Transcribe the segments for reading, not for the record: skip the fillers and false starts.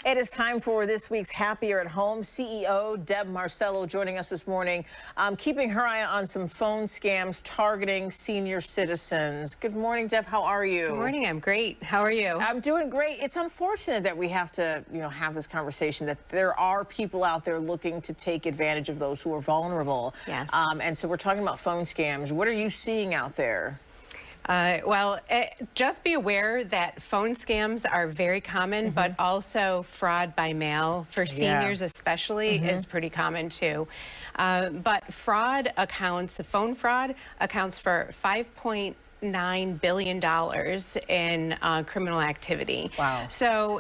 It is time for this week's Happier at Home. CEO Deb Marcello joining us this morning, keeping her eye on some phone scams targeting senior citizens. Good morning, Deb. How are you? Good morning. I'm great. How are you? I'm doing great. It's unfortunate that we have to, have this conversation, that there are people out there looking to take advantage of those who are vulnerable. Yes. And so we're talking about phone scams. What are you seeing out there? Just be aware that phone scams are very common, but also fraud by mail for seniors especially is pretty common too. But phone fraud accounts for $5.9 billion in criminal activity. Wow. So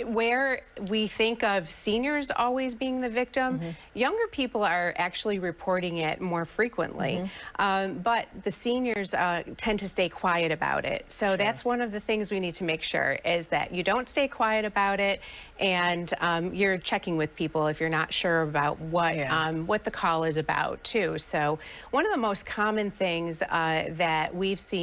where we think of seniors always being the victim, younger people are actually reporting it more frequently. But the seniors tend to stay quiet about it. So that's one of the things we need to make sure is that you don't stay quiet about it, and you're checking with people if you're not sure about what the call is about too. So one of the most common things that we've seen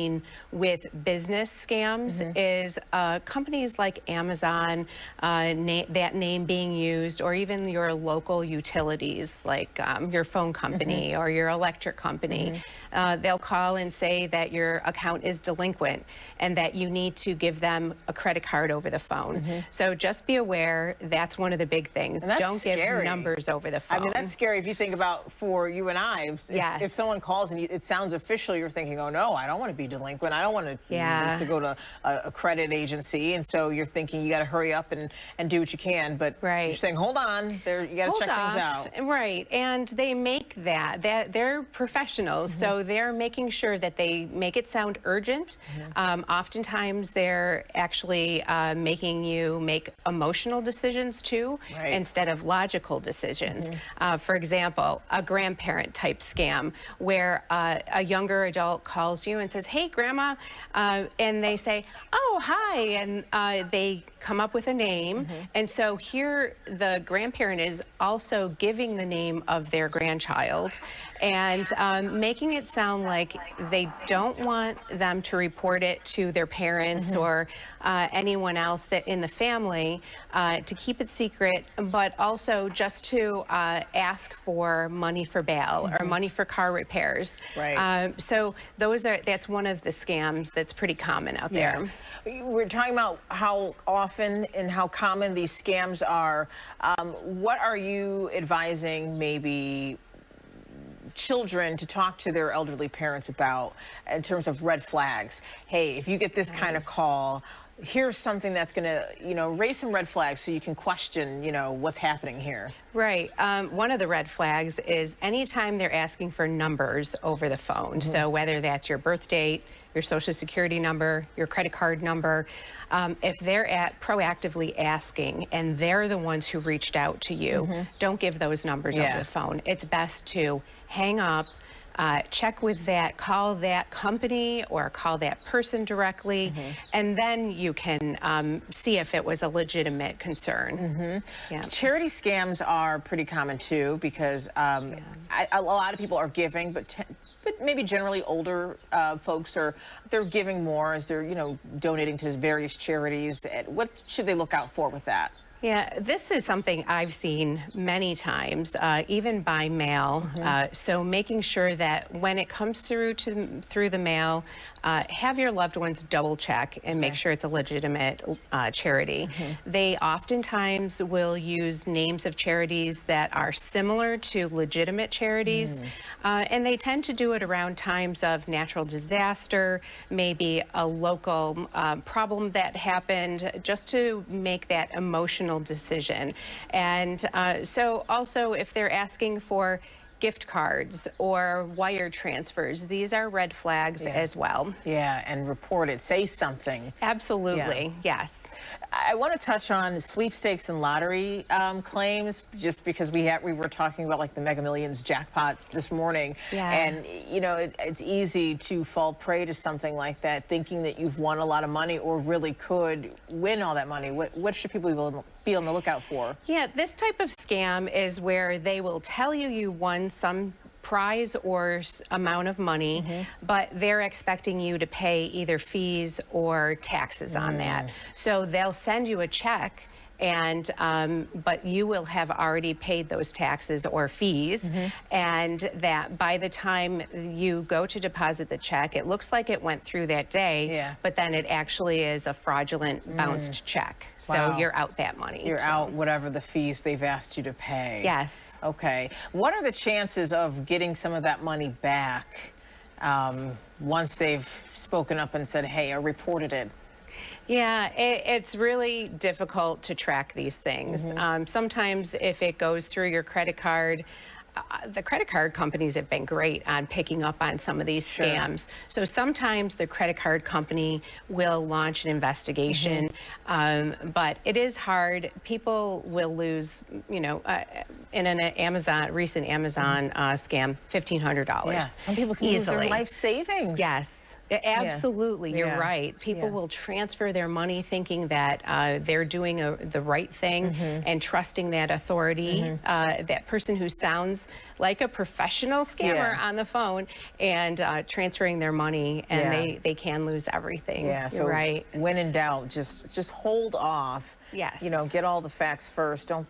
with business scams is companies like Amazon, that name being used, or even your local utilities like your phone company or your electric company. They'll call and say that your account is delinquent and that you need to give them a credit card over the phone. So just be aware, that's one of the big things. Don't give numbers over the phone. I mean, that's scary if you think about for you and I. If someone calls and it sounds official, you're thinking, oh no, I don't want to be delinquent. I don't want to go to a credit agency. And so you're thinking you got to hurry up and do what you can. But you're saying, hold on, you got to check things out. Right. And they make that they're professionals. So they're making sure that they make it sound urgent. Oftentimes they're actually making you make emotional decisions too, instead of logical decisions. For example, a grandparent type scam where a younger adult calls you and says, hey, grandma, and they say, oh, hi, and they come up with a name. And so here the grandparent is also giving the name of their grandchild and making it sound like they don't want them to report it to their parents or anyone else that in the family, to keep it secret, but also just to ask for money for bail or money for car repairs. So that's one of the scams that's pretty common out there. We're talking about how often and how common these scams are. What are you advising maybe children to talk to their elderly parents about in terms of red flags? Hey, if you get this kind of call, here's something that's going to, raise some red flags so you can question, what's happening here. Right. One of the red flags is anytime they're asking for numbers over the phone. So whether that's your birth date, your social security number, your credit card number, if they're proactively asking and they're the ones who reached out to you, don't give those numbers over the phone. It's best to hang up, check with call that company or call that person directly, and then you can see if it was a legitimate concern. Charity scams are pretty common too, because a lot of people are giving, but maybe generally older folks they're giving more as they're donating to various charities. What should they look out for with that? Yeah, this is something I've seen many times, even by mail. So making sure that when it comes through the mail, have your loved ones double check and make sure it's a legitimate charity. They oftentimes will use names of charities that are similar to legitimate charities, and they tend to do it around times of natural disaster, maybe a local problem that happened, just to make that emotional decision. And so also if they're asking for gift cards or wire transfers, these are red flags as well. And report it. Say something. Absolutely. Yes. I want to touch on sweepstakes and lottery claims, just because we were talking about like the Mega Millions jackpot this morning. And it's easy to fall prey to something like that, thinking that you've won a lot of money or really could win all that money. What should people be on the lookout for? Yeah, this type of scam is where they will tell you won some prize or amount of money, but they're expecting you to pay either fees or taxes on that. So they'll send you a check and but you will have already paid those taxes or fees, and that by the time you go to deposit the check, it looks like it went through that day, but then it actually is a fraudulent bounced check. So you're out that money. You're out whatever the fees they've asked you to pay. Yes. Okay. What are the chances of getting some of that money back once they've spoken up and said, hey, I reported it? Yeah, it's really difficult to track these things. Sometimes if it goes through your credit card, the credit card companies have been great on picking up on some of these scams. So sometimes the credit card company will launch an investigation, but it is hard. People will lose, you know, in an recent Amazon scam, $1,500. Yeah, some people can lose their life savings. Yes. Absolutely, you're right. People will transfer their money thinking that they're doing the right thing and trusting that authority, that person who sounds like a professional scammer on the phone, and transferring their money, and they can lose everything. Yeah, so when in doubt, just hold off. Yes. You know, get all the facts first. Don't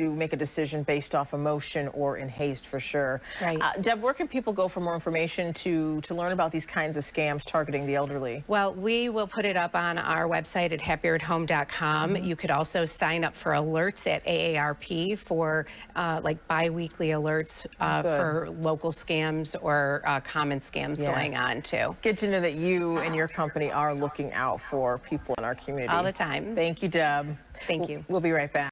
make a decision based off emotion or in haste, for sure. Right. Deb, where can people go for more information to learn about these kinds of scams targeting the elderly? Well, we will put it up on our website at happieratehome.com. You could also sign up for alerts at AARP for like bi-weekly alerts for local scams or common scams going on too. Good to know that you and your company are looking out for people in our community. All the time. Thank you, Deb. Thank you. We'll be right back.